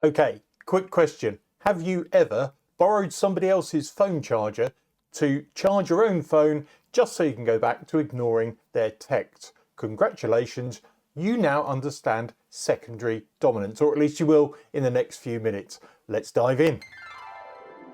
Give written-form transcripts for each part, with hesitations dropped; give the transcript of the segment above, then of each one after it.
Okay, quick question. Have you ever borrowed somebody else's phone charger to charge your own phone just so you can go back to ignoring their texts? Congratulations, you now understand secondary dominance, or at least you will in the next few minutes. Let's dive in.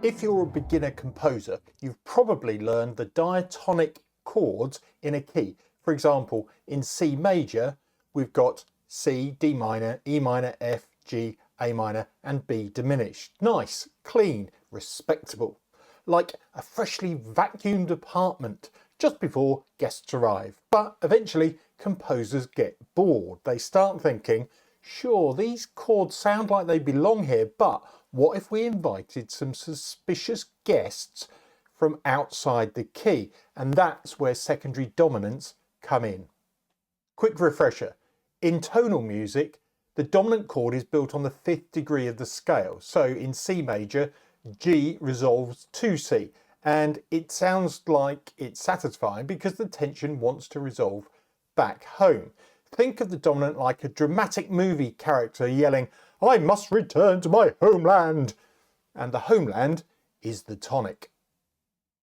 If you're a beginner composer, you've probably learned the diatonic chords in a key. For example, in C major, we've got C, D minor, E minor, F, G, A minor, and B diminished. Nice, clean, respectable. Like a freshly vacuumed apartment just before guests arrive. But eventually, composers get bored. They start thinking, sure, these chords sound like they belong here, but what if we invited some suspicious guests from outside the key? And that's where secondary dominants come in. Quick refresher. In tonal music, the dominant chord is built on the 5th degree of the scale. So in C major, G resolves to C, and it sounds like it's satisfying because the tension wants to resolve back home. Think of the dominant like a dramatic movie character yelling, "I must return to my homeland!" And the homeland is the tonic.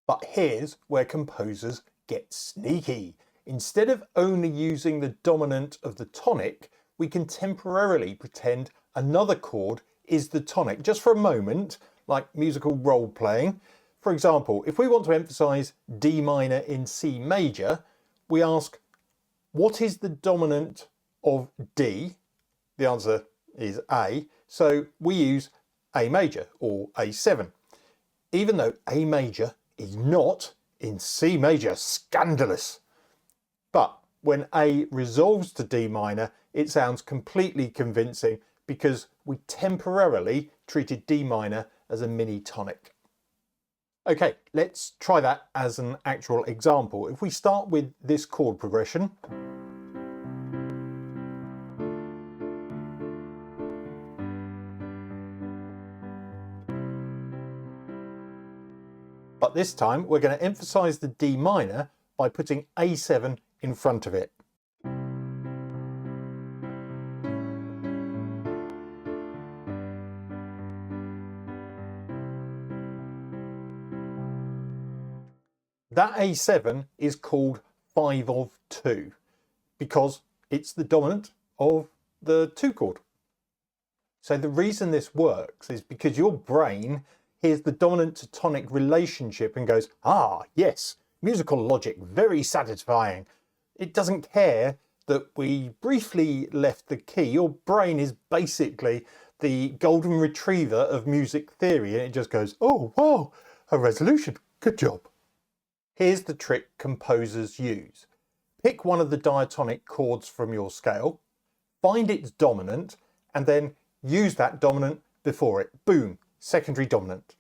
But here's where composers get sneaky. Instead of only using the dominant of the tonic, we can temporarily pretend another chord is the tonic, just for a moment, like musical role playing. For example, if we want to emphasize D minor in C major, we ask, what is the dominant of D? The answer is A, so we use A major or A7. Even though A major is not in C major, scandalous. But when A resolves to D minor, it sounds completely convincing because we temporarily treated D minor as a mini tonic. Okay, let's try that as an actual example. If we start with this chord progression, but this time we're going to emphasize the D minor by putting A7 in front of it. That A7 is called 5 of 2 because it's the dominant of the 2 chord. So the reason this works is because your brain hears the dominant to tonic relationship and goes, ah, yes, musical logic, very satisfying. It doesn't care that we briefly left the key. Your brain is basically the golden retriever of music theory, and it just goes, oh, wow, a resolution, good job. Here's the trick composers use. Pick one of the diatonic chords from your scale, find its dominant, and then use that dominant before it. Boom, secondary dominant.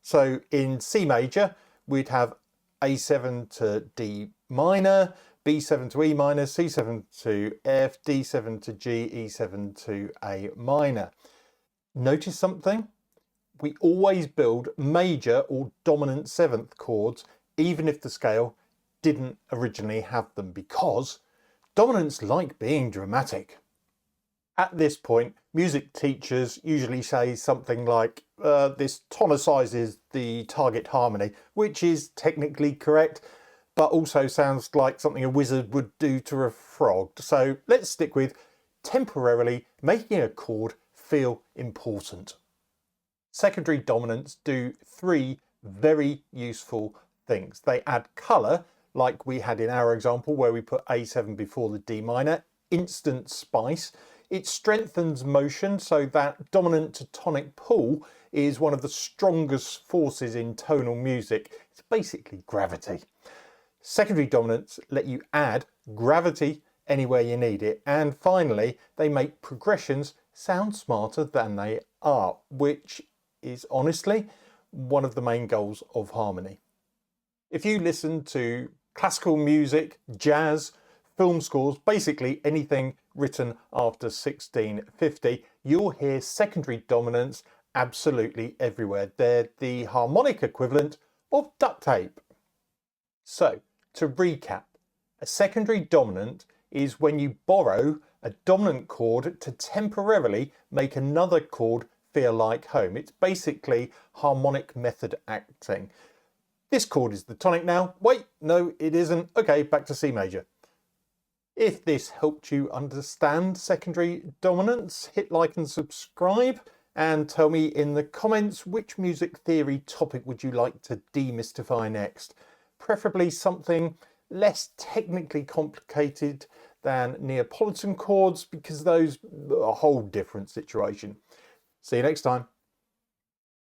So in C major, we'd have A7 to D minor, B7 to E minor, C7 to F, D7 to G, E7 to A minor. Notice something? We always build major or dominant 7th chords even if the scale didn't originally have them, because dominants like being dramatic. At this point, music teachers usually say something like, this tonicizes the target harmony, which is technically correct, but also sounds like something a wizard would do to a frog. So let's stick with temporarily making a chord feel important. Secondary dominants do 3 very useful things. They add colour, like we had in our example where we put A7 before the D minor, instant spice. It strengthens motion, so that dominant to tonic pull is one of the strongest forces in tonal music. It's basically gravity. Secondary dominants let you add gravity anywhere you need it. And finally, they make progressions sound smarter than they are, which is honestly one of the main goals of harmony. If you listen to classical music, jazz, film scores, basically anything written after 1650, you'll hear secondary dominants absolutely everywhere. They're the harmonic equivalent of duct tape. So, to recap, a secondary dominant is when you borrow a dominant chord to temporarily make another chord feel like home. It's basically harmonic method acting. This chord is the tonic now. Wait, no, it isn't. Okay, back to C major. If this helped you understand secondary dominants, hit like and subscribe, and tell me in the comments which music theory topic would you like to demystify next. Preferably something less technically complicated than Neapolitan chords, because those are a whole different situation. See you next time.